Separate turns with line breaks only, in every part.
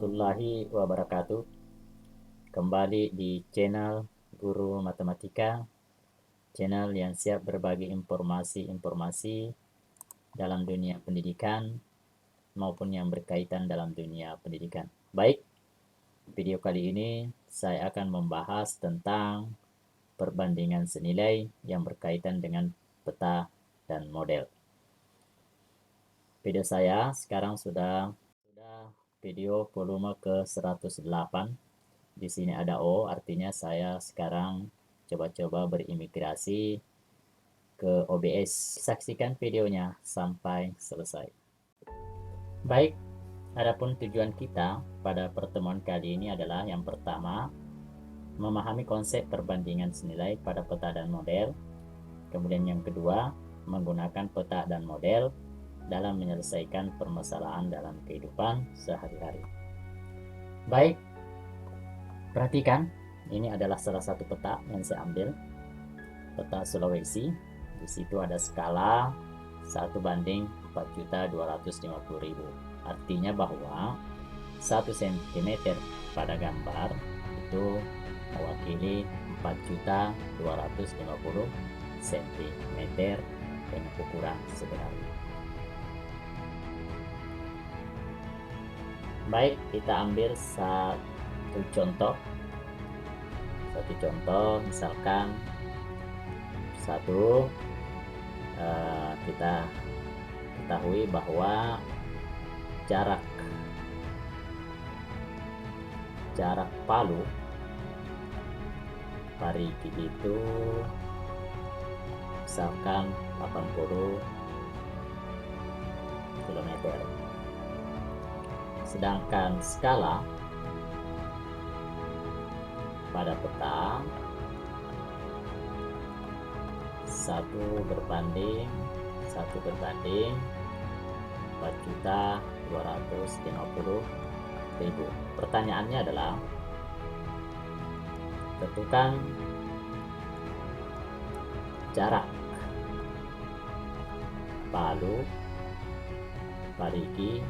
warahmatullahi wabarakatuh. Kembali di channel Guru Matematika, channel yang siap berbagi informasi-informasi dalam dunia pendidikan maupun yang berkaitan dalam dunia pendidikan. Baik, video kali ini saya akan membahas tentang perbandingan senilai yang berkaitan dengan peta dan model. Video saya sekarang sudah video volume ke 108. Di sini ada O, artinya saya sekarang coba-coba berimigrasi ke OBS. Saksikan videonya sampai selesai. Baik, adapun tujuan kita pada pertemuan kali ini adalah yang pertama, memahami konsep perbandingan senilai pada peta dan model. Kemudian yang kedua, menggunakan peta dan model dalam menyelesaikan permasalahan dalam kehidupan sehari-hari. Baik, perhatikan, ini adalah salah satu peta yang saya ambil, peta Sulawesi. Di situ ada skala 1:4.250.000. Artinya bahwa 1 cm pada gambar itu mewakili 4.250 cm dengan ukuran sebenarnya. Baik, kita ambil satu contoh. Misalkan kita ketahui bahwa jarak Palu Parigi itu misalkan 80 km. Sedangkan skala pada peta 1:4.250.000. Pertanyaannya adalah, tentukan jarak Palu Parigi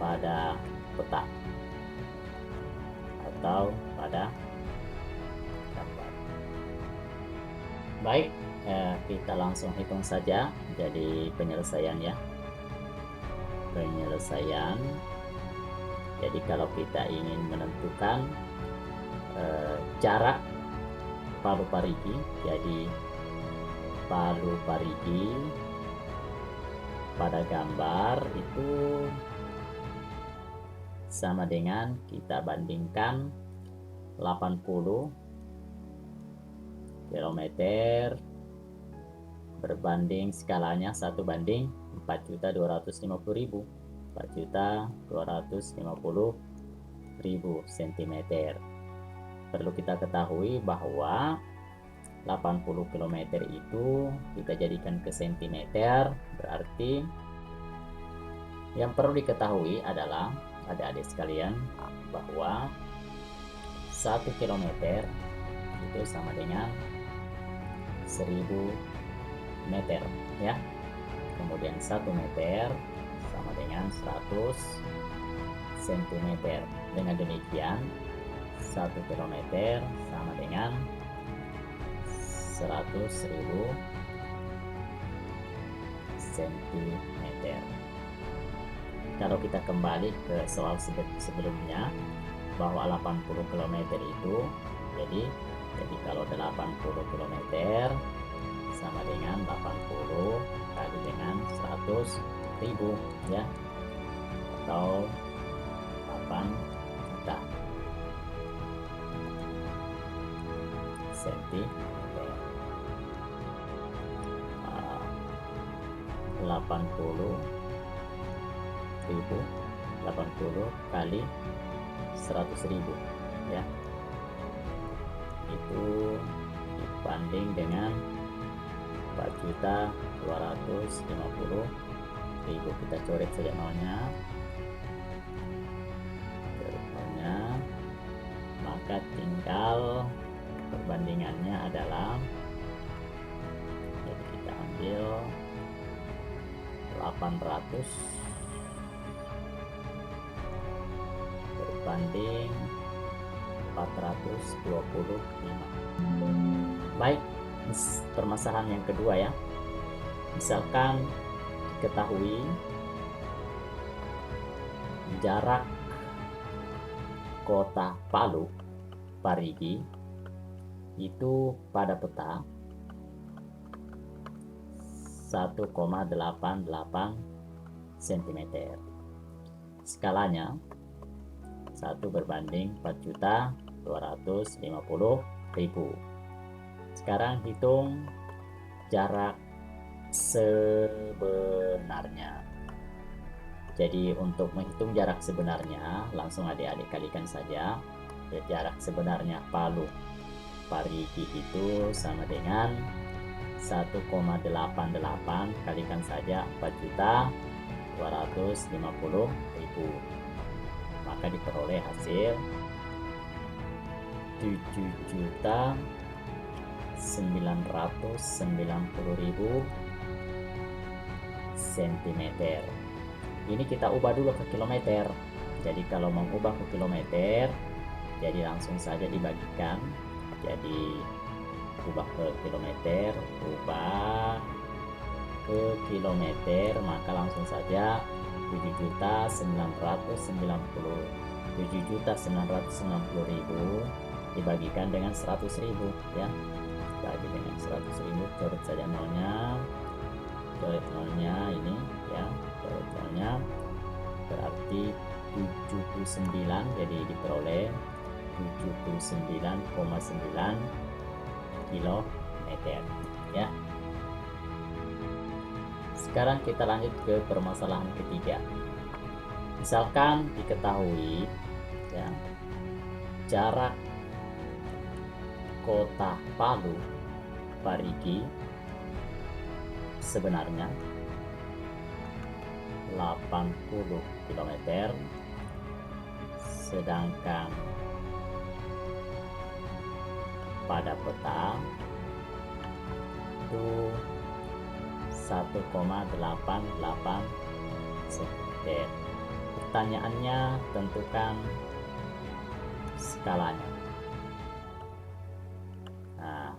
pada peta atau pada gambar. Baik, kita langsung hitung saja jadi penyelesaiannya. Jadi kalau kita ingin menentukan jarak Palu Parigi, jadi Palu Parigi pada gambar itu sama dengan kita bandingkan 80 km berbanding skalanya 1:4.250.000 cm. Perlu kita ketahui bahwa 80 km itu kita jadikan ke cm, berarti yang perlu diketahui adalah adik-adik sekalian bahwa 1 km itu sama dengan 1000 meter ya. Kemudian 1 meter sama dengan 100 cm. Dengan demikian 1 km sama dengan 100.000 cm. Kalau kita kembali ke soal sebelumnya bahwa 80 km itu jadi kalau 80 km sama dengan 80 kali dengan 100.000 ya, atau 8 juta cm. 80 kali 100.000 ya, itu dibanding dengan 4.250.000. Kita coret saja nolnya, maka tinggal perbandingannya adalah, jadi kita ambil 800 berbanding 425. Baik, permasalahan yang kedua ya. Misalkan diketahui jarak kota Palu, Parigi, itu pada peta 1,88 cm. Skalanya 1 berbanding 4.250.000. Sekarang hitung jarak sebenarnya. Jadi untuk menghitung jarak sebenarnya, langsung adik-adik kalikan saja. Jarak sebenarnya Palu Parigi itu sama dengan 1,88 kalikan saja 4.250.000. Maka diperoleh hasil 7.990.000 cm. Ini kita ubah dulu ke kilometer. Jadi kalau mengubah ke kilometer, jadi langsung saja dibagikan. Jadi ubah ke kilometer, maka langsung saja 7.990.000 dibagikan dengan 100.000 ya. Bagi dengan 100.000, coret saja nolnya. Coret nolnya ini ya, coret nolnya berarti 79, jadi diperoleh 79,9 kilometer ya. Sekarang kita lanjut ke permasalahan ketiga. Misalkan diketahui ya, jarak kota Palu Parigi sebenarnya 80 km, sedangkan pada peta itu 1,88 cm. Pertanyaannya, tentukan skalanya. Nah,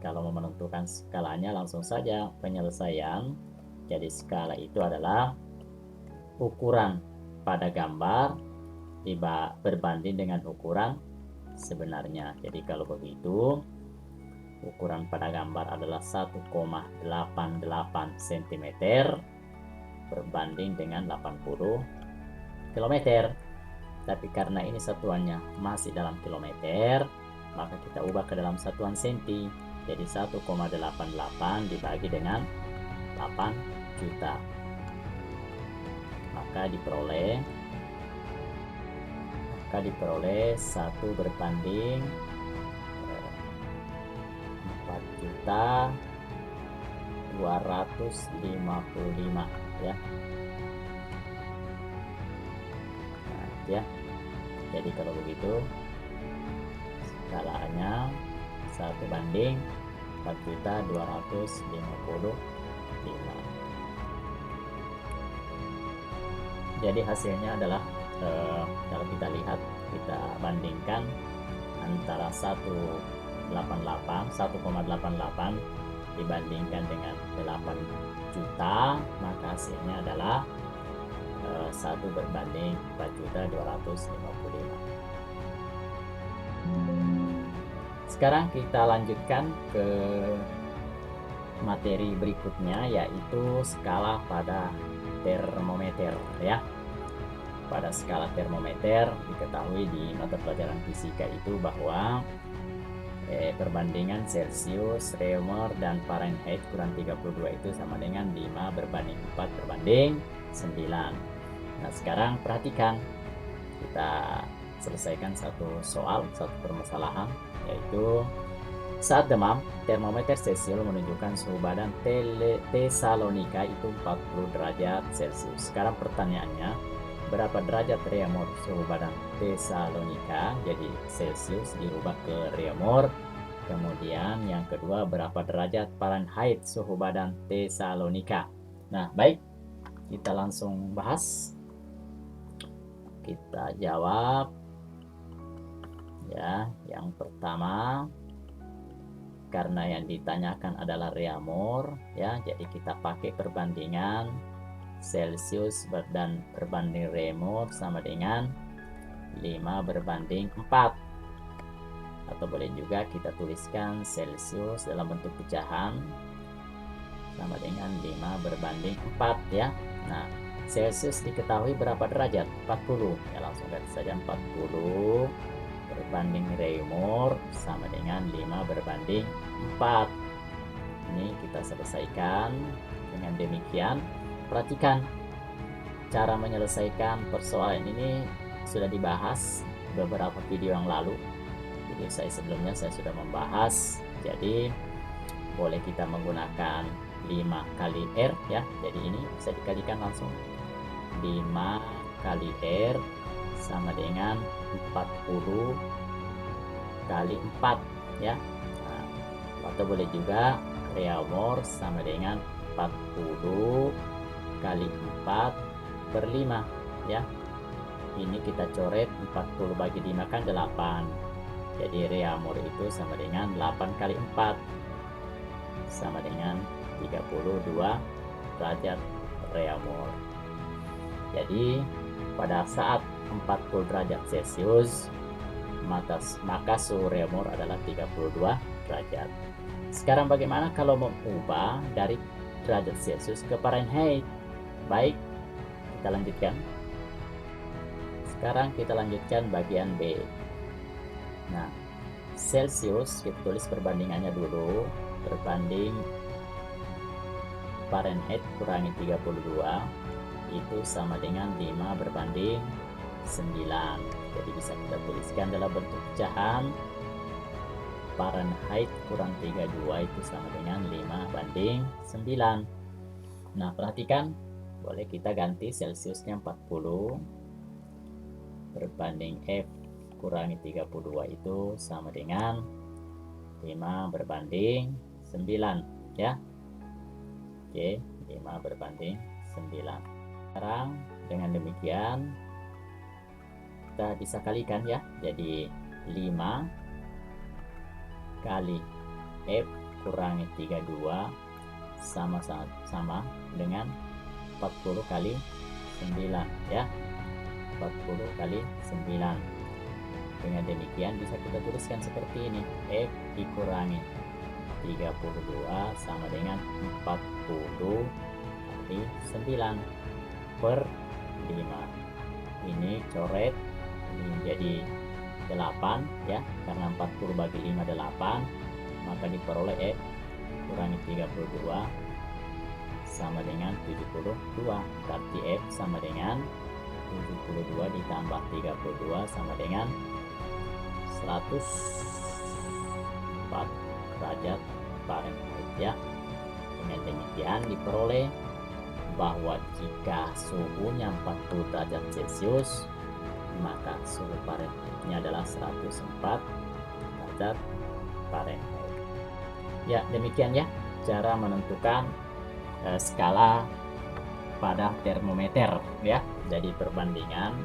kalau mau menentukan skalanya, langsung saja penyelesaian. Jadi skala itu adalah ukuran pada gambar berbanding dengan ukuran sebenarnya. Jadi kalau begitu, ukuran pada gambar adalah 1,88 cm berbanding dengan 80 km. Tapi karena ini satuannya masih dalam kilometer, maka kita ubah ke dalam satuan senti. Jadi 1,88 dibagi dengan 8 juta. Maka diperoleh 1 berbanding 4.255 ya. Nah, ya. Jadi kalau begitu skalanya 1 banding 4.255. Jadi hasilnya adalah kalau kita lihat, kita bandingkan antara 1,88 dibandingkan dengan 8 juta, maka hasilnya adalah 1 berbanding 4.255. Sekarang kita lanjutkan ke materi berikutnya, yaitu skala pada termometer ya. Pada skala termometer diketahui di mata pelajaran fisika itu bahwa perbandingan Celcius, Reaumur, dan Fahrenheit kurang 32 itu sama dengan 5 berbanding 4 berbanding 9. Nah, sekarang perhatikan, kita selesaikan satu soal, satu permasalahan, yaitu saat demam, termometer Celcius menunjukkan suhu badan Tesalonika itu 40 derajat Celcius. Sekarang pertanyaannya, berapa derajat Reaumur suhu badan Tesalonika? Jadi Celcius dirubah ke Reaumur. Kemudian yang kedua, berapa derajat Fahrenheit suhu badan Tesalonika? Nah, baik, kita langsung bahas. Kita jawab Ya, yang pertama, karena yang ditanyakan adalah reaumur ya, jadi kita pakai perbandingan Celsius dan berbanding reaumur sama dengan 5/4, atau boleh juga kita tuliskan Celsius dalam bentuk pecahan sama dengan 5/4 ya. Nah, Celsius diketahui berapa derajat? 40 ya, langsung lihat saja 40 berbanding reaumur sama dengan 5/4. Ini kita selesaikan. Dengan demikian, perhatikan cara menyelesaikan persoalan ini sudah dibahas beberapa video yang lalu. Video saya sebelumnya saya sudah membahas. Jadi boleh kita menggunakan 5 kali R ya. Jadi ini bisa dikalikan langsung. 5 kali R sama dengan 40 kali 4 ya. Nah, atau boleh juga reaumur sama dengan 40 kali 4/5 ya. Ini kita coret 40 bagi 5 kan 8. Jadi reaumur itu sama dengan 8 kali 4 sama dengan 32 derajat reaumur. Jadi pada saat 40 derajat Celcius maka suhu reaumur adalah 32 derajat. Sekarang bagaimana kalau mengubah dari derajat Celcius ke Fahrenheit? Baik, kita lanjutkan. Sekarang kita lanjutkan bagian B. Nah, Celsius kita tulis perbandingannya dulu, berbanding Fahrenheit kurangi 32 itu sama dengan 5/9. Jadi bisa kita tuliskan dalam bentuk pecahan, Fahrenheit kurang 32 itu sama dengan 5/9. Nah, perhatikan, boleh kita ganti Celsiusnya 40 berbanding F kurangi 32 itu sama dengan 5/9 ya. Oke, 5/9. Sekarang dengan demikian kita bisa kalikan ya. Jadi 5 kali F kurangi 32 sama dengan 40 kali 9 ya. 40 kali 9. Dengan demikian bisa kita tuliskan seperti ini. F dikurangi 32 sama dengan 40 kali 9/5. Ini coret, ini menjadi 8 ya, karena 40 bagi 5 8, maka diperoleh F kurangi 32 sama dengan 72. Berarti F sama dengan 72 ditambah 32 sama dengan 104 derajat Fahrenheit ya. Dengan demikian diperoleh bahwa jika suhunya 40 derajat Celcius maka suhu Fahrenheitnya adalah 104 derajat Fahrenheit. Ya, demikian ya cara menentukan skala pada termometer ya. Jadi perbandingan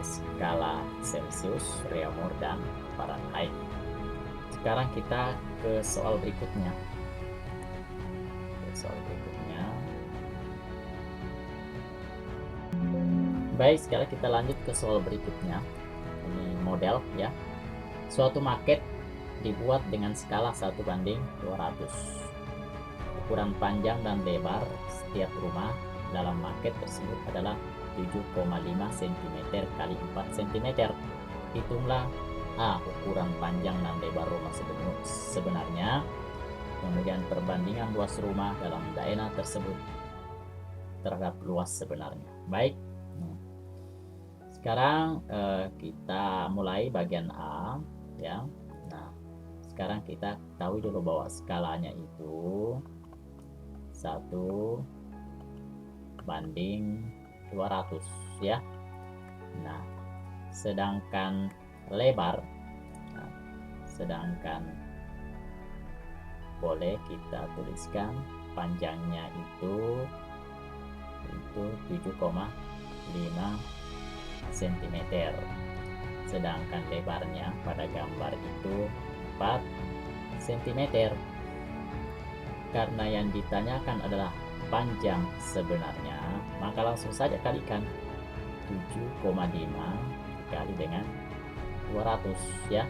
skala Celcius, reaumur dan Fahrenheit. Sekarang kita ke soal berikutnya. Baik, sekarang kita lanjut ke soal berikutnya. Ini model ya. Suatu maket dibuat dengan skala 1/200. Ukuran panjang dan lebar setiap rumah dalam maket tersebut adalah 7,5 cm kali 4 cm. Hitunglah A, ukuran panjang dan lebar rumah sebenarnya, kemudian perbandingan luas rumah dalam daerah tersebut terhadap luas sebenarnya. Baik, sekarang kita mulai bagian A ya. Nah, sekarang kita tahu dulu bahwa skalanya itu 1/200 ya. Nah, sedangkan lebar, boleh kita tuliskan panjangnya itu 7,5 cm, sedangkan lebarnya pada gambar itu 4 cm. Karena yang ditanyakan adalah panjang sebenarnya, maka langsung saja kalikan 7,5 dikali dengan 200 ya.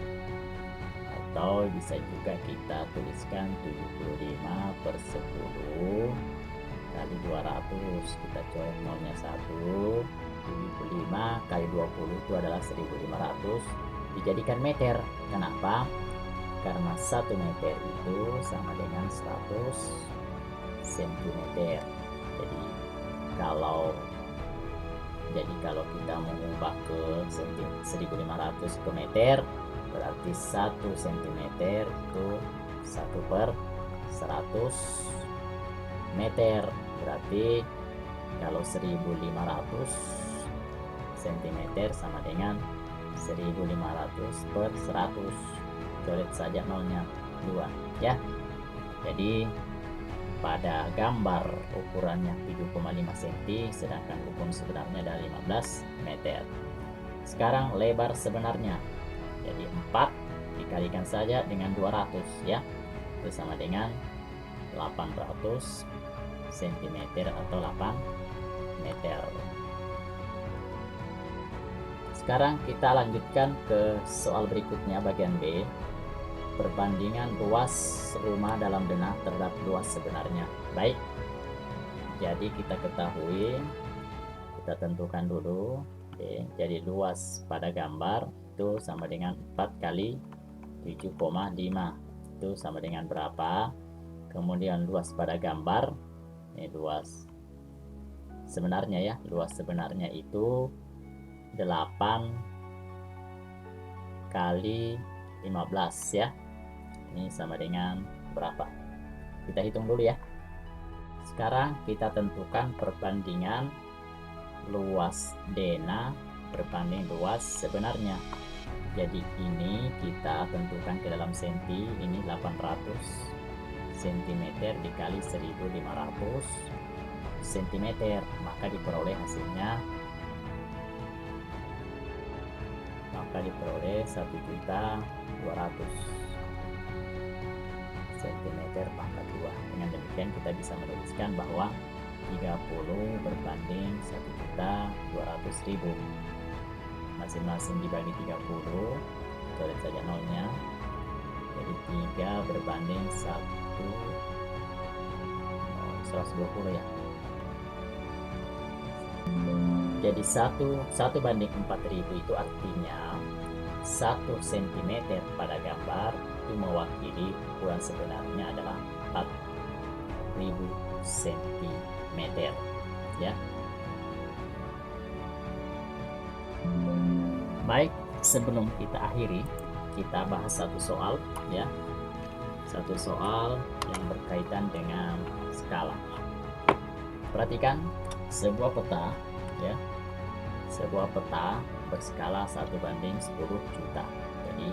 Atau bisa juga kita tuliskan 75 per 10 kali 200. Kita coret nolnya 1. 75 kali 20 itu adalah 1500 dijadikan meter. Kenapa? Karena 1 meter itu sama dengan 100 cm. Jadi kalau kita mengubah ke 1500 ke meter, berarti 1 cm itu 1 per 100 meter. Berarti kalau 1500 cm sama dengan 1500 per 100. Coret saja nolnya 2 ya. Jadi pada gambar ukurannya 7,5 cm, sedangkan ukuran sebenarnya adalah 15 meter. Sekarang lebar sebenarnya, jadi 4 dikalikan saja dengan 200 ya, itu sama dengan 800 cm atau 8 meter. Sekarang kita lanjutkan ke soal berikutnya, bagian B. Perbandingan luas rumah dalam denah terhadap luas sebenarnya. Baik, jadi kita ketahui, kita tentukan dulu. Oke, jadi luas pada gambar itu sama dengan 4 kali 7,5. Itu sama dengan berapa? Kemudian luas pada gambar, ini luas sebenarnya ya, luas sebenarnya itu 8 kali 15 ya. Ini sama dengan berapa? Kita hitung dulu ya. Sekarang kita tentukan perbandingan luas denah berbanding luas sebenarnya. Jadi ini kita tentukan ke dalam senti, ini 800 cm dikali 1500 cm, maka diperoleh hasilnya, maka diperoleh 1.200.000 cm pangkat 2. Dengan demikian kita bisa menuliskan bahwa 30 berbanding 1.200.000. Masing-masing dibagi 30, coret saja nolnya. Jadi 3 berbanding 120 ya. Jadi 1 banding 4.000 itu artinya 1 cm pada gambar itu mewakili ukuran sebenarnya adalah 4.000 cm ya. Baik, sebelum kita akhiri, kita bahas satu soal ya. Satu soal yang berkaitan dengan skala. Perhatikan sebuah peta ya. Sebuah peta berskala 1 banding 10 juta. Jadi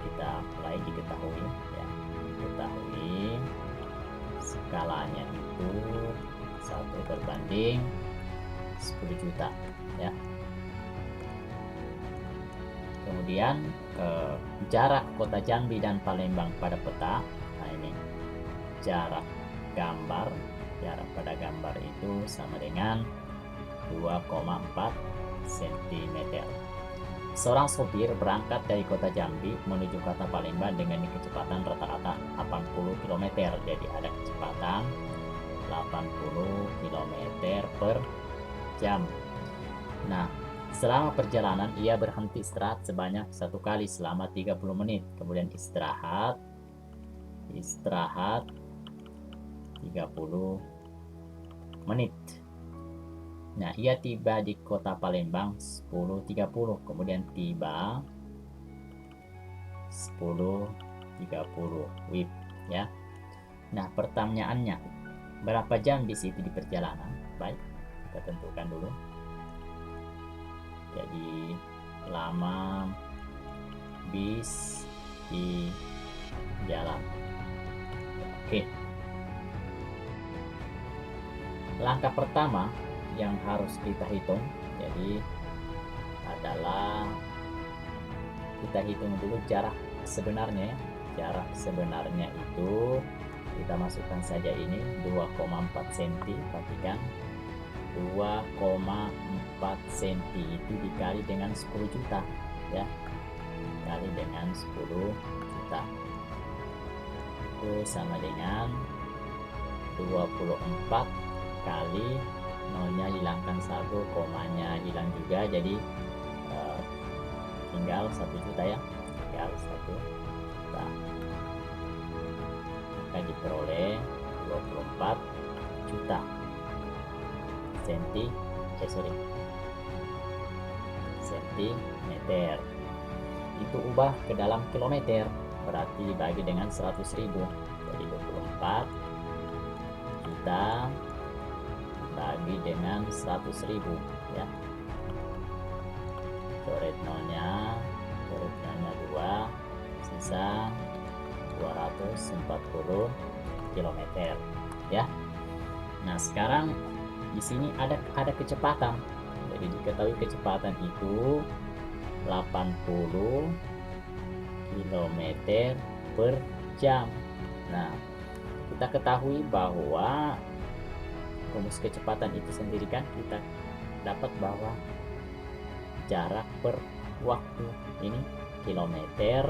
kita mulai diketahui ya, diketahui skalanya itu 1 berbanding 10 juta ya. Kemudian jarak kota Jambi dan Palembang pada peta. Nah ini jarak gambar, jarak pada gambar itu sama dengan 2,4 cm. Seorang sopir berangkat dari kota Jambi menuju kota Palembang dengan kecepatan rata-rata 80 km. Jadi ada kecepatan 80 km per jam. Nah, selama perjalanan ia berhenti istirahat sebanyak 1 kali selama 30 menit. Kemudian istirahat 30 menit. Nah, ia tiba di kota Palembang 10.30, kemudian tiba 10.30 WIB ya. Nah, pertanyaannya, berapa jam bis itu di perjalanan? Baik, kita tentukan dulu. Jadi, lama bis di jalan. Oke. Langkah pertama yang harus kita hitung, jadi adalah, kita hitung dulu jarak sebenarnya ya. Jarak sebenarnya itu kita masukkan saja ini 2,4 cm. Perhatikan 2,4 cm itu dikali dengan 10 juta ya, dikali dengan 10 juta itu sama dengan 24 kali nolnya hilangkan 1, komanya hilang juga, jadi tinggal 1 juta ya, tinggal 1 juta. Maka diperoleh 24 juta sentimeter. Itu ubah ke dalam kilometer, berarti dibagi dengan 100.000, jadi 24 juta dibagi dengan 100.000 ya. Coret nolnya 2, sisa 240 km ya. Nah, sekarang di sini ada kecepatan. Jadi diketahui kecepatan itu 80 km per jam. Nah, kita ketahui bahwa rumus kecepatan itu sendiri kan kita dapat bahwa jarak per waktu ini kilometer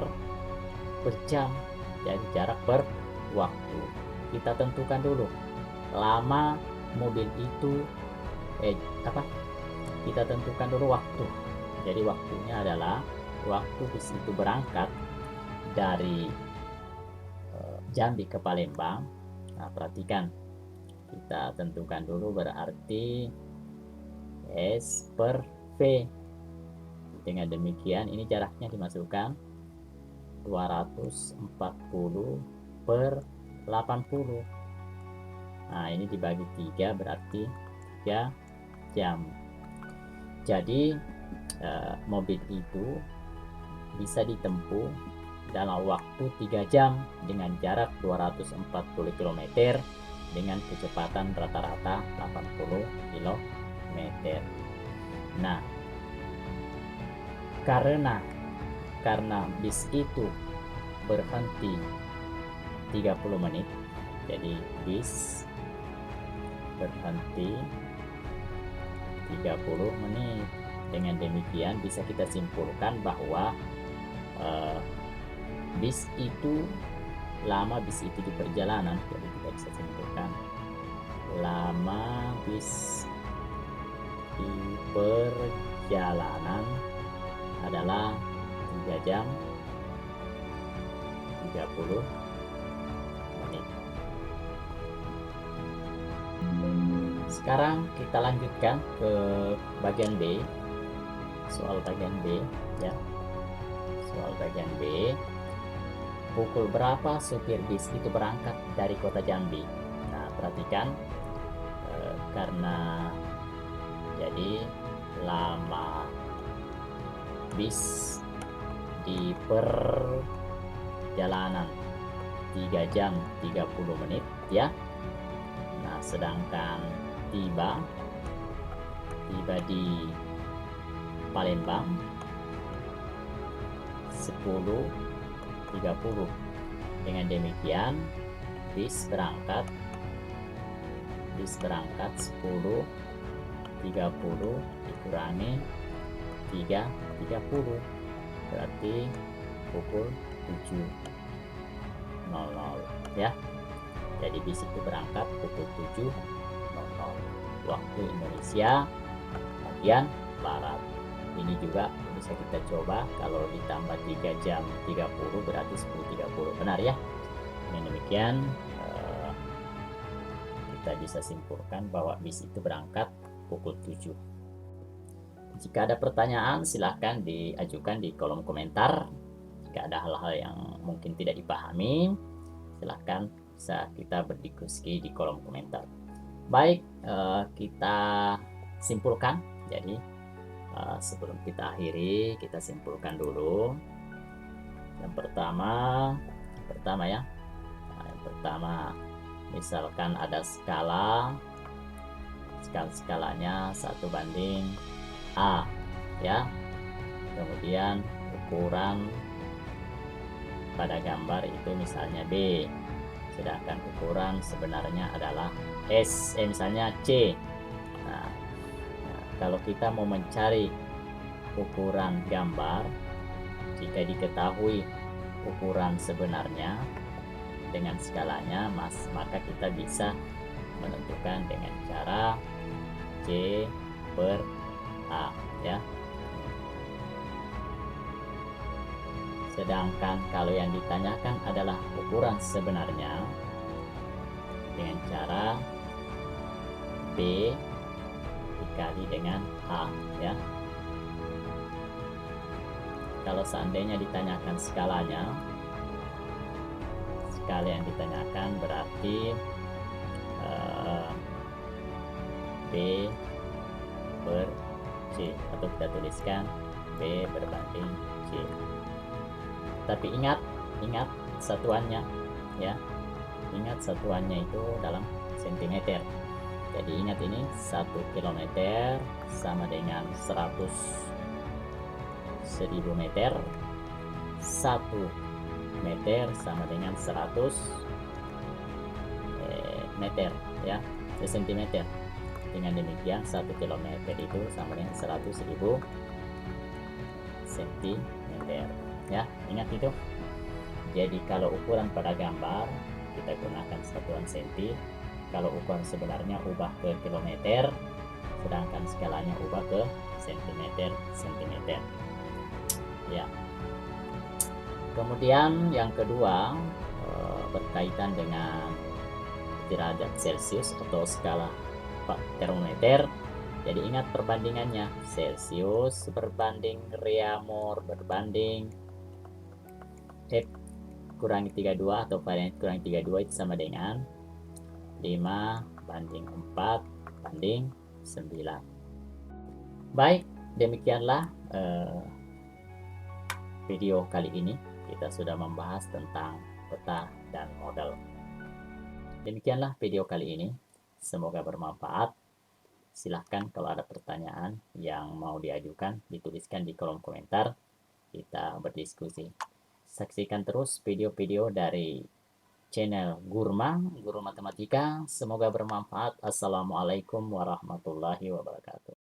per jam, jadi jarak per waktu. Kita tentukan dulu lama mobil itu kita tentukan dulu waktu. Jadi waktunya adalah waktu bis itu berangkat dari Jambi ke Palembang. Nah, perhatikan, kita tentukan dulu, berarti S per V. Dengan demikian ini jaraknya dimasukkan 240 per 80. Nah, ini dibagi 3 berarti 3 jam. Jadi mobil itu bisa ditempuh dalam waktu 3 jam dengan jarak 240 km dengan kecepatan rata-rata 80 km. Nah, karena bis itu berhenti 30 menit, jadi bis berhenti 30 menit. Dengan demikian bisa kita simpulkan bahwa bis itu di perjalanan, jadi kita bisa simpulkan lama bis di perjalanan adalah 3 jam 30 menit. Sekarang kita lanjutkan ke bagian B, soal bagian B ya. Soal bagian B, pukul berapa supir bis itu berangkat dari kota Jambi? Nah, perhatikan, karena jadi lama bis di perjalanan 3 jam 30 menit ya. Nah, sedangkan tiba di Palembang 10.30. Dengan demikian bis berangkat 10.30 dikurangi 3.30 berarti pukul 7.00 ya. Jadi bis itu berangkat pukul 7.00 waktu Indonesia bagian barat. Ini juga bisa kita coba, kalau ditambah 3 jam 30 berarti 10.30, benar ya. Dengan demikian kita bisa simpulkan bahwa bis itu berangkat pukul 7. Jika ada pertanyaan silahkan diajukan di kolom komentar. Jika ada hal-hal yang mungkin tidak dipahami, silahkan bisa kita berdiskusi di kolom komentar. Baik, kita simpulkan. Jadi sebelum kita akhiri, kita simpulkan dulu. Yang pertama ya. Nah, yang pertama, misalkan ada skalanya 1:A ya. Kemudian ukuran pada gambar itu misalnya B, sedangkan ukuran sebenarnya adalah misalnya C. Nah, kalau kita mau mencari ukuran gambar, jika diketahui ukuran sebenarnya dengan skalanya, maka kita bisa menentukan dengan cara C per A, ya. Sedangkan kalau yang ditanyakan adalah ukuran sebenarnya dengan cara B dikali dengan A, ya. Kalau seandainya ditanyakan skalanya, skala yang ditanyakan berarti B per C, atau kita tuliskan B berbanding C. Tapi ingat satuannya, ya. Ingat satuannya itu dalam sentimeter. Jadi ingat ini 1 kilometer sama dengan 1000 meter. 1 meter sama dengan 100 meter, ya, sentimeter. Dengan demikian 1 kilometer itu sama dengan 100.000 sentimeter, ya. Ingat itu. Jadi kalau ukuran pada gambar kita gunakan satuan senti, kalau ukuran sebenarnya ubah ke kilometer, sedangkan skalanya ubah ke sentimeter. Ya. Kemudian yang kedua berkaitan dengan derajat Celcius atau skala termometer. Jadi ingat perbandingannya, Celcius berbanding Reaumur berbanding F kurangi 32 atau Fahrenheit kurangi 32 itu sama dengan 5/4/9. Baik, demikianlah video kali ini. Kita sudah membahas tentang peta dan model. Demikianlah video kali ini. Semoga bermanfaat. Silahkan kalau ada pertanyaan yang mau diajukan, dituliskan di kolom komentar. Kita berdiskusi. Saksikan terus video-video dari channel Gurma, Guru Matematika. Semoga bermanfaat. Assalamualaikum warahmatullahi wabarakatuh.